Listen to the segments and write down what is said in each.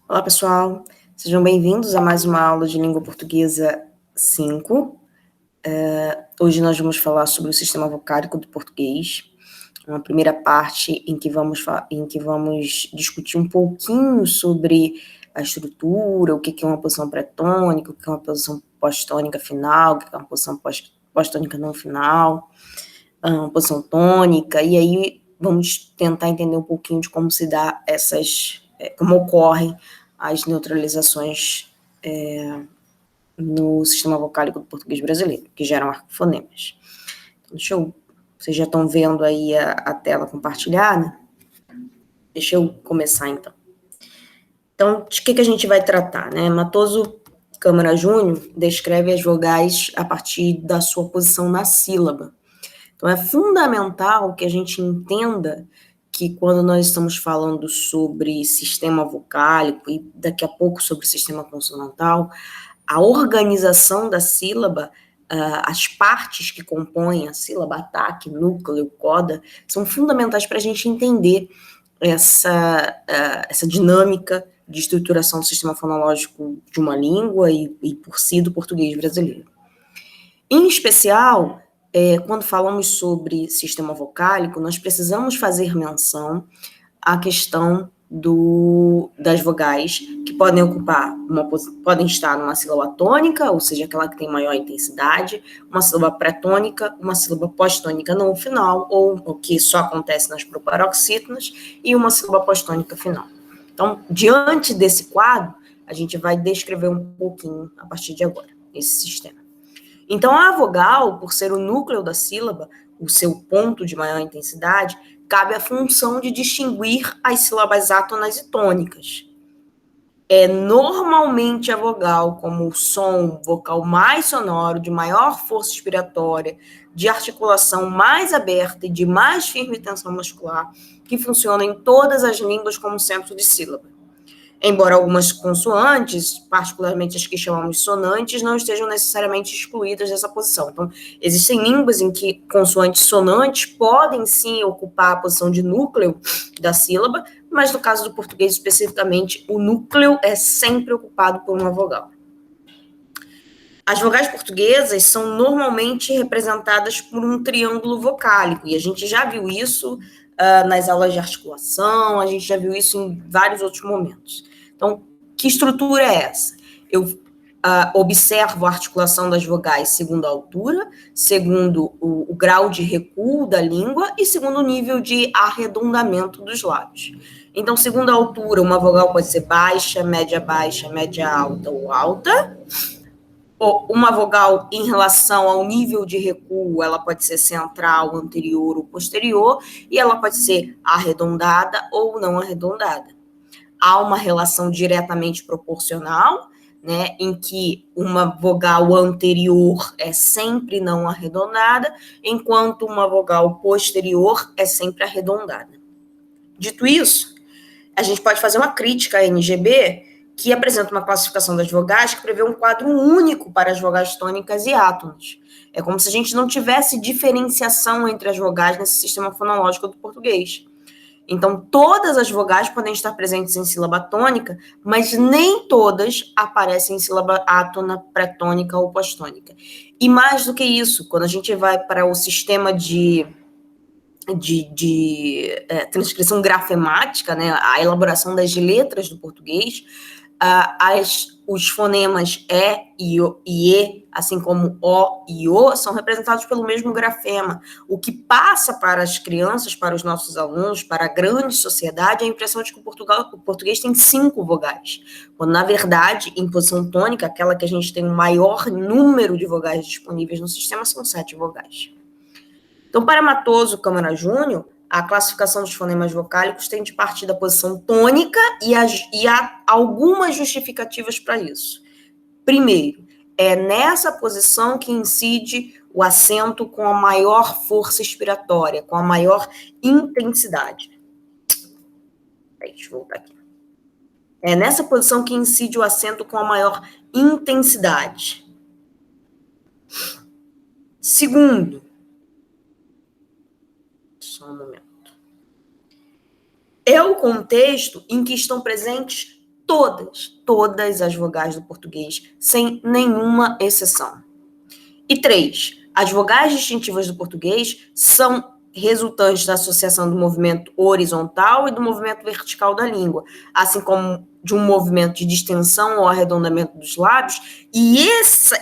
Olá, pessoal. Sejam bem-vindos a mais uma aula de Língua Portuguesa 5. Hoje nós vamos falar sobre o sistema vocálico do português. Uma primeira parte em que vamos discutir um pouquinho sobre a estrutura, o que é uma posição pré-tônica, o que é uma posição pós-tônica final, o que é uma posição pós-tônica não final, uma posição tônica, e aí vamos tentar entender um pouquinho de como se dá como ocorrem as neutralizações no sistema vocálico do português brasileiro, que geram arcofonemas. Então, vocês já estão vendo aí a tela compartilhada? Deixa eu começar, então. Então, de que a gente vai tratar, né? Matoso Câmara Júnior descreve as vogais a partir da sua posição na sílaba. Então, é fundamental que a gente entenda que quando nós estamos falando sobre sistema vocálico e daqui a pouco sobre sistema consonantal, a organização da sílaba, as partes que compõem a sílaba, ataque, núcleo, coda, são fundamentais para a gente entender essa dinâmica de estruturação do sistema fonológico de uma língua e por si, do português brasileiro. Em especial, quando falamos sobre sistema vocálico, nós precisamos fazer menção à questão das vogais, que podem estar numa sílaba tônica, ou seja, aquela que tem maior intensidade, uma sílaba pré-tônica, uma sílaba pós-tônica não final, ou o que só acontece nas proparoxítonas, e uma sílaba pós-tônica final. Então, diante desse quadro, a gente vai descrever um pouquinho, a partir de agora, esse sistema. Então, a vogal, por ser o núcleo da sílaba, o seu ponto de maior intensidade, cabe a função de distinguir as sílabas átonas e tônicas. Normalmente a vogal como o som vocal mais sonoro, de maior força expiratória, de articulação mais aberta e de mais firme tensão muscular, que funciona em todas as línguas como centro de sílaba. Embora algumas consoantes, particularmente as que chamamos sonantes, não estejam necessariamente excluídas dessa posição. Então, existem línguas em que consoantes sonantes podem sim ocupar a posição de núcleo da sílaba, mas no caso do português especificamente, o núcleo é sempre ocupado por uma vogal. As vogais portuguesas são normalmente representadas por um triângulo vocálico, e a gente já viu isso nas aulas de articulação, a gente já viu isso em vários outros momentos. Então, que estrutura é essa? Eu observo a articulação das vogais segundo a altura, segundo o grau de recuo da língua e segundo o nível de arredondamento dos lábios. Então, segundo a altura, uma vogal pode ser baixa, média alta ou alta. Uma vogal em relação ao nível de recuo, ela pode ser central, anterior ou posterior, e ela pode ser arredondada ou não arredondada. Há uma relação diretamente proporcional, né, em que uma vogal anterior é sempre não arredondada, enquanto uma vogal posterior é sempre arredondada. Dito isso, a gente pode fazer uma crítica à NGB, que apresenta uma classificação das vogais que prevê um quadro único para as vogais tônicas e átonas. É como se a gente não tivesse diferenciação entre as vogais nesse sistema fonológico do português. Então, todas as vogais podem estar presentes em sílaba tônica, mas nem todas aparecem em sílaba átona, pré-tônica ou pós-tônica. E mais do que isso, quando a gente vai para o sistema de transcrição grafemática, né, a elaboração das letras do português, os fonemas e e, assim como o e o, são representados pelo mesmo grafema, o que passa para as crianças, para os nossos alunos, para a grande sociedade, a impressão de que o português tem 5 vogais, quando, na verdade, em posição tônica, aquela que a gente tem o maior número de vogais disponíveis no sistema, são 7 vogais. Então, para Matoso Câmara Júnior, a classificação dos fonemas vocálicos tem de partir da posição tônica e há algumas justificativas para isso. Primeiro, é nessa posição que incide o acento com a maior força expiratória, com a maior intensidade. Deixa eu voltar aqui. É nessa posição que incide o acento com a maior intensidade. Segundo, só um momento. É o contexto em que estão presentes todas as vogais do português, sem nenhuma exceção. E 3, as vogais distintivas do português são resultantes da associação do movimento horizontal e do movimento vertical da língua, assim como de um movimento de distensão ou arredondamento dos lábios, e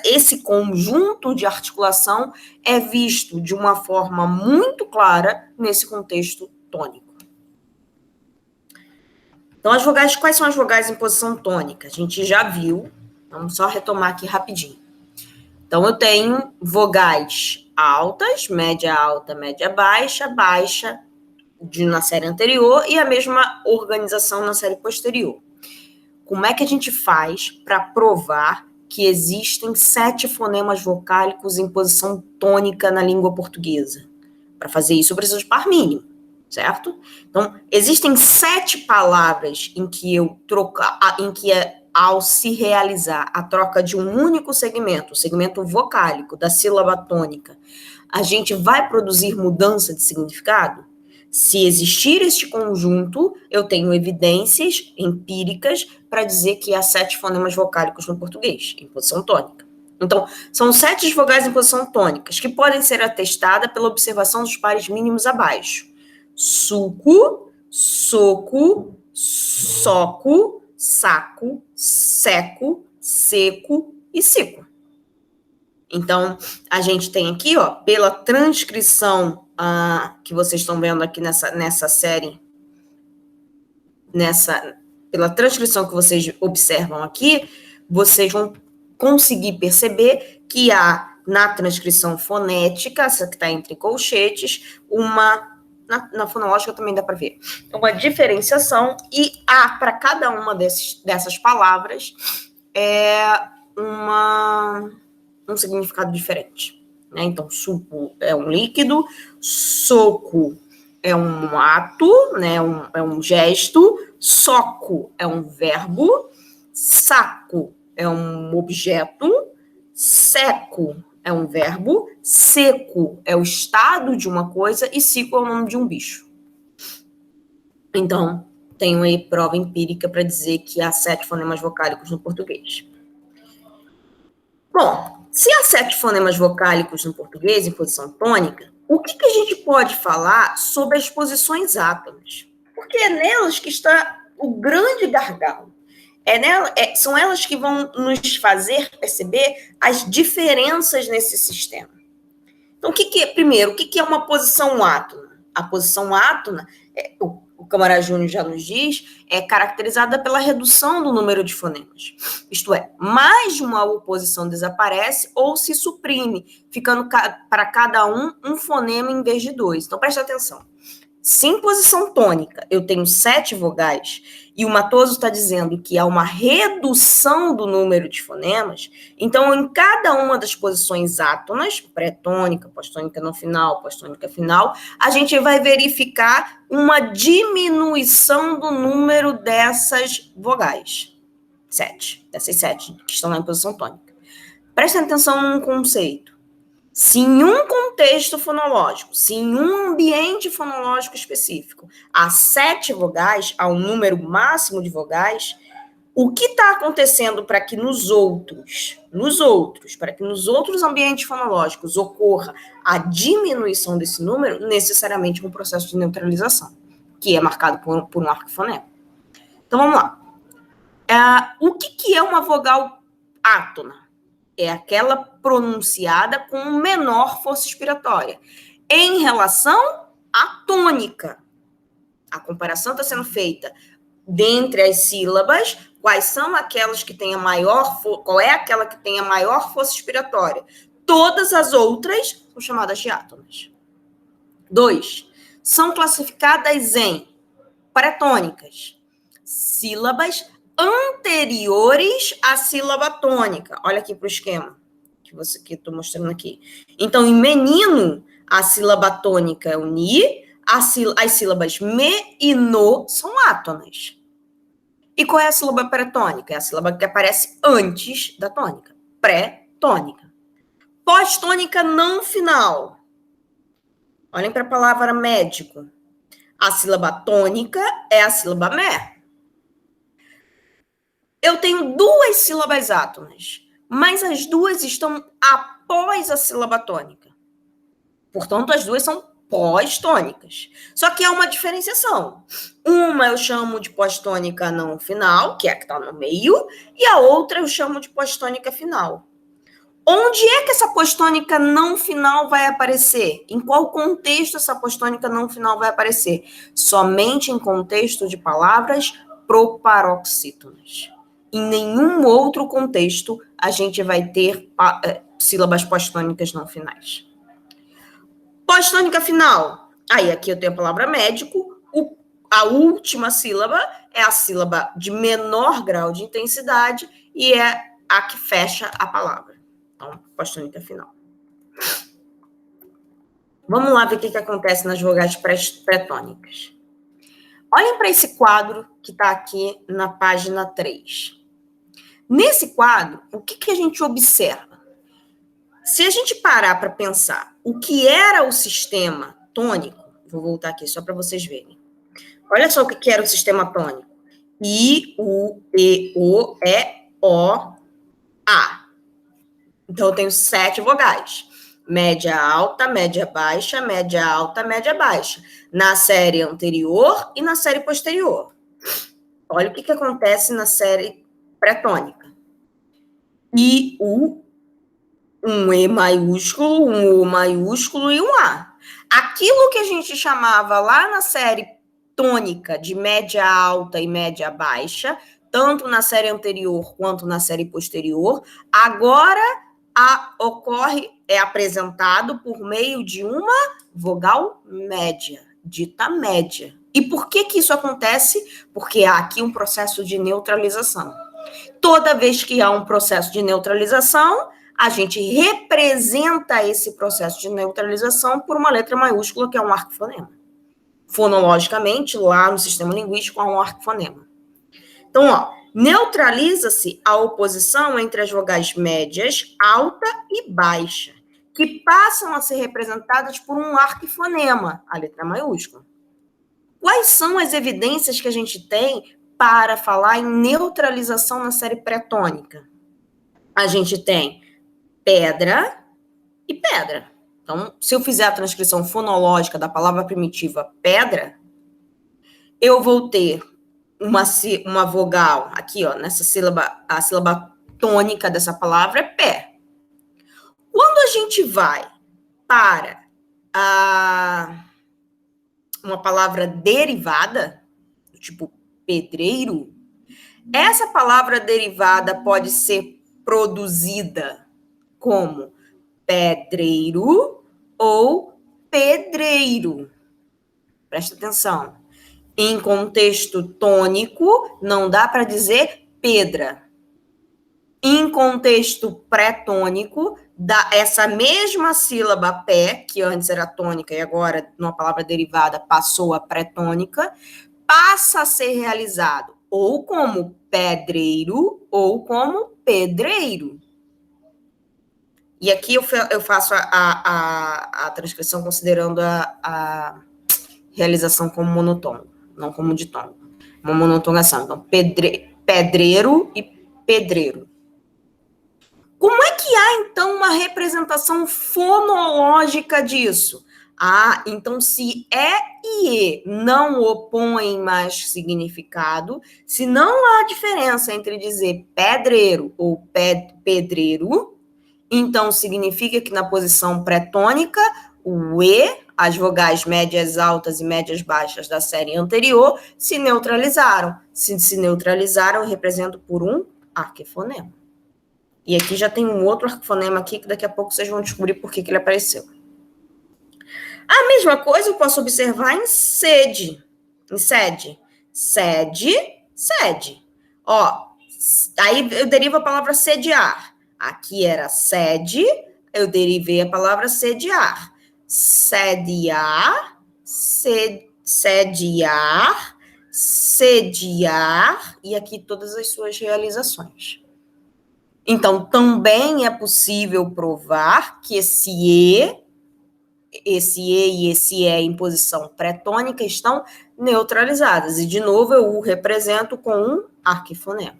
esse conjunto de articulação é visto de uma forma muito clara nesse contexto tônico. Então, quais são as vogais em posição tônica? A gente já viu, vamos só retomar aqui rapidinho. Então, eu tenho vogais altas, média alta, média baixa, baixa na série anterior e a mesma organização na série posterior. Como é que a gente faz para provar que existem 7 fonemas vocálicos em posição tônica na língua portuguesa? Para fazer isso, eu preciso de par mínimo, certo? Então, existem 7 palavras em que ao se realizar a troca de um único segmento, o segmento vocálico da sílaba tônica, a gente vai produzir mudança de significado? Se existir este conjunto, eu tenho evidências empíricas para dizer que há 7 fonemas vocálicos no português, em posição tônica. Então, são 7 vogais em posição tônicas, que podem ser atestadas pela observação dos pares mínimos abaixo. Suco, soco, soco, saco, seco, seco e seco. Então, a gente tem aqui, ó, pela transcrição que vocês estão vendo aqui nessa série, pela transcrição que vocês observam aqui, vocês vão conseguir perceber que há, na transcrição fonética, essa que está entre colchetes, na fonológica também dá para ver, uma diferenciação, e há, para cada uma dessas palavras, um significado diferente. Né? Então, suco é um líquido, soco é um ato, né? É um gesto, soco é um verbo, saco é um objeto, seco é um verbo, seco é o estado de uma coisa e seco é o nome de um bicho. Então, tenho aí prova empírica para dizer que há 7 fonemas vocálicos no português. Bom, se há 7 fonemas vocálicos no português em posição tônica, o que a gente pode falar sobre as posições átonas? Porque é nelas que está o grande gargalo. São elas que vão nos fazer perceber as diferenças nesse sistema. Então, primeiro, o que é uma posição átona? A posição átona, o Câmara Júnior já nos diz, é caracterizada pela redução do número de fonemas. Isto é, mais de uma oposição desaparece ou se suprime, ficando para cada um fonema em vez de 2. Então, preste atenção. Se em posição tônica eu tenho 7 vogais e o Matoso está dizendo que há uma redução do número de fonemas, então em cada uma das posições átonas, pré-tônica, pós-tônica no final, pós-tônica final, a gente vai verificar uma diminuição do número dessas vogais. 7, dessas 7 que estão lá em posição tônica. Prestem atenção num conceito. Se em um contexto fonológico, se em um ambiente fonológico específico, há 7 vogais, há um número máximo de vogais, o que está acontecendo para que nos outros ambientes fonológicos ocorra a diminuição desse número, necessariamente um processo de neutralização, que é marcado por um arco fonema. Então, vamos lá. O que é uma vogal átona? É aquela pronunciada com menor força expiratória. Em relação à tônica, a comparação está sendo feita dentre as sílabas, quais são aquelas que têm qual é aquela que tem a maior força expiratória? Todas as outras são chamadas de átonas. 2. São classificadas em pré-tônicas, sílabas anteriores à sílaba tônica. Olha aqui para o esquema que eu estou mostrando aqui. Então, em menino, a sílaba tônica é o ni, as sílabas me e no são átonas. E qual é a sílaba pré-tônica? É a sílaba que aparece antes da tônica. Pré-tônica. Pós-tônica não final. Olhem para a palavra médico. A sílaba tônica é a sílaba me. Eu tenho duas sílabas átonas, mas as duas estão após a sílaba tônica. Portanto, as duas são pós-tônicas. Só que há uma diferenciação. Uma eu chamo de pós-tônica não final, que é a que está no meio, e a outra eu chamo de pós-tônica final. Onde é que essa pós-tônica não final vai aparecer? Em qual contexto essa pós-tônica não final vai aparecer? Somente em contexto de palavras proparoxítonas. Em nenhum outro contexto a gente vai ter sílabas pós-tônicas não finais. Pós-tônica final. Aí aqui eu tenho a palavra médico. A última sílaba é a sílaba de menor grau de intensidade e é a que fecha a palavra. Então, pós-tônica final. Vamos lá ver o que acontece nas vogais pré-tônicas. Olhem para esse quadro que está aqui na página 3. Nesse quadro, o que a gente observa? Se a gente parar para pensar o que era o sistema tônico, vou voltar aqui só para vocês verem. Olha só o que era o sistema tônico. I, U, E, O, E, O, A. Então, eu tenho 7 vogais. Média alta, média baixa, média alta, média baixa. Na série anterior e na série posterior. Olha o que acontece na série pré-tônica. I, U, um E maiúsculo, um O maiúsculo e um A. Aquilo que a gente chamava lá na série tônica de média alta e média baixa, tanto na série anterior quanto na série posterior, agora é apresentado por meio de uma vogal média, dita média. E por que isso acontece? Porque há aqui um processo de neutralização. Toda vez que há um processo de neutralização, a gente representa esse processo de neutralização por uma letra maiúscula, que é um arquifonema. Fonologicamente, lá no sistema linguístico, há um arquifonema. Então, neutraliza-se a oposição entre as vogais médias, alta e baixa, que passam a ser representadas por um arquifonema, a letra maiúscula. Quais são as evidências que a gente tem para falar em neutralização na série pré-tônica? A gente tem pedra e pedra. Então, se eu fizer a transcrição fonológica da palavra primitiva pedra, eu vou ter uma vogal aqui, nessa sílaba, a sílaba tônica dessa palavra é pé. Quando a gente vai para uma palavra derivada, tipo pedreiro, essa palavra derivada pode ser produzida como pedreiro ou pedreiro. Presta atenção. Em contexto tônico, não dá para dizer pedra. Em contexto pré-tônico, essa mesma sílaba pé, que antes era tônica e agora, numa palavra derivada, passou a pré-tônica, passa a ser realizado ou como pedreiro ou como pedreiro. E aqui eu faço a transcrição considerando a realização como monotono, não como ditongo. Uma monotonação. Então, pedreiro e pedreiro. Como é que há, então, uma representação fonológica disso? Então, se é e não opõem mais significado, se não há diferença entre dizer pedreiro ou pedreiro, então significa que na posição pré-tônica, o E, as vogais médias altas e médias baixas da série anterior, se neutralizaram. Se neutralizaram, eu represento por um arquifonema. E aqui já tem um outro arquifonema aqui, que daqui a pouco vocês vão descobrir por que ele apareceu. A mesma coisa eu posso observar em sede. Em sede. Sede, sede. Aí eu derivo a palavra sediar. Aqui era sede, eu derivei a palavra sediar. Sediar, sediar, sediar, e aqui todas as suas realizações. Então, também é possível provar que esse E e esse E em posição pré-tônica estão neutralizadas. E, de novo, eu o represento com um arquifonema.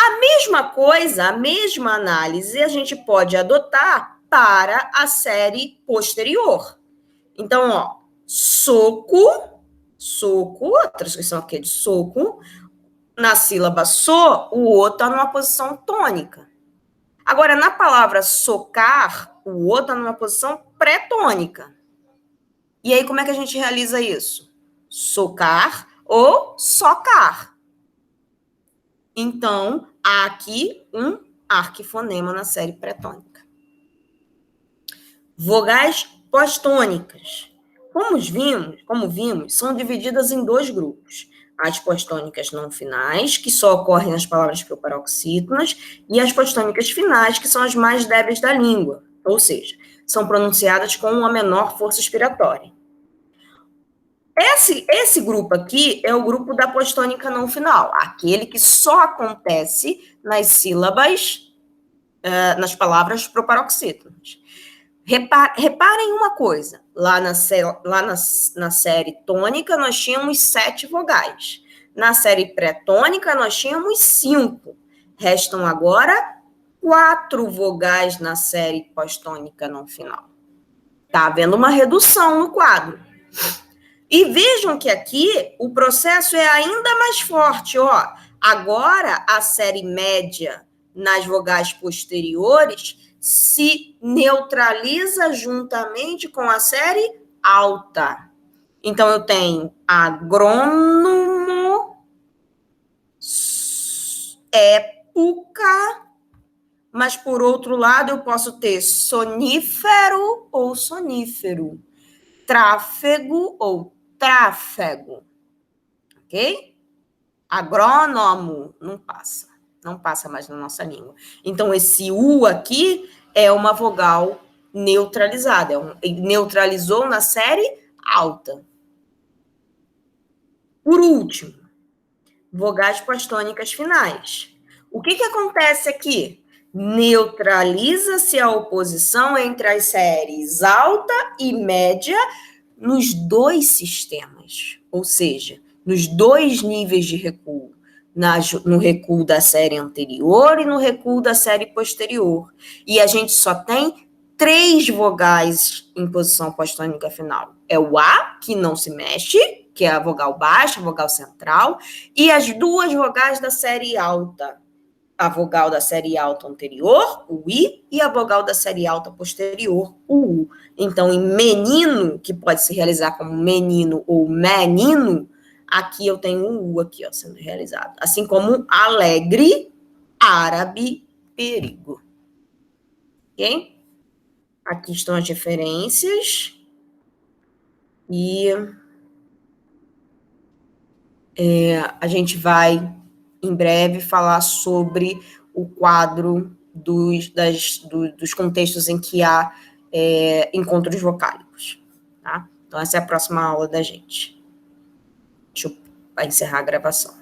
A mesma coisa, a mesma análise a gente pode adotar para a série posterior. Então, ó, soco, a transcrição aqui é de soco, na sílaba so, o O está numa posição tônica. Agora, na palavra socar, o O está numa posição pré-tônica. E aí, como é que a gente realiza isso? Socar ou socar. Então, há aqui um arquifonema na série pré-tônica. Vogais pós-tônicas. Como vimos, são divididas em dois grupos. As pós-tônicas não finais, que só ocorrem nas palavras proparoxítonas, e as pós-tônicas finais, que são as mais débeis da língua, ou seja, são pronunciadas com uma menor força expiratória. Esse grupo aqui é o grupo da pós-tônica não final, aquele que só acontece nas sílabas, nas palavras proparoxítonas. Reparem uma coisa, lá na série tônica nós tínhamos 7 vogais, na série pré-tônica nós tínhamos 5, restam agora 4 vogais na série pós-tônica não final. Está havendo uma redução no quadro. E vejam que aqui o processo é ainda mais forte, ó. Agora a série média nas vogais posteriores se neutraliza juntamente com a série alta. Então, eu tenho agrônomo, época, mas, por outro lado, eu posso ter sonífero ou sonífero, tráfego ou tráfego, ok? Agrônomo, não passa mais na nossa língua. Então, esse U aqui é uma vogal neutralizada, neutralizou na série alta. Por último, vogais pós-tônicas finais. O que acontece aqui? Neutraliza-se a oposição entre as séries alta e média nos dois sistemas, ou seja, nos dois níveis de recuo, no recuo da série anterior e no recuo da série posterior. E a gente só tem 3 vogais em posição pós-tônica final. É o A, que não se mexe, que é a vogal baixa, a vogal central, e as 2 vogais da série alta. A vogal da série alta anterior, o I, e a vogal da série alta posterior, o U. Então, em menino, que pode se realizar como menino ou menino, aqui eu tenho um U aqui, ó, sendo realizado. Assim como alegre, árabe, perigo. Ok? Aqui estão as referências. E a gente vai, em breve, falar sobre o quadro dos contextos em que há encontros vocálicos. Tá? Então, essa é a próxima aula da gente. Deixa eu encerrar a gravação.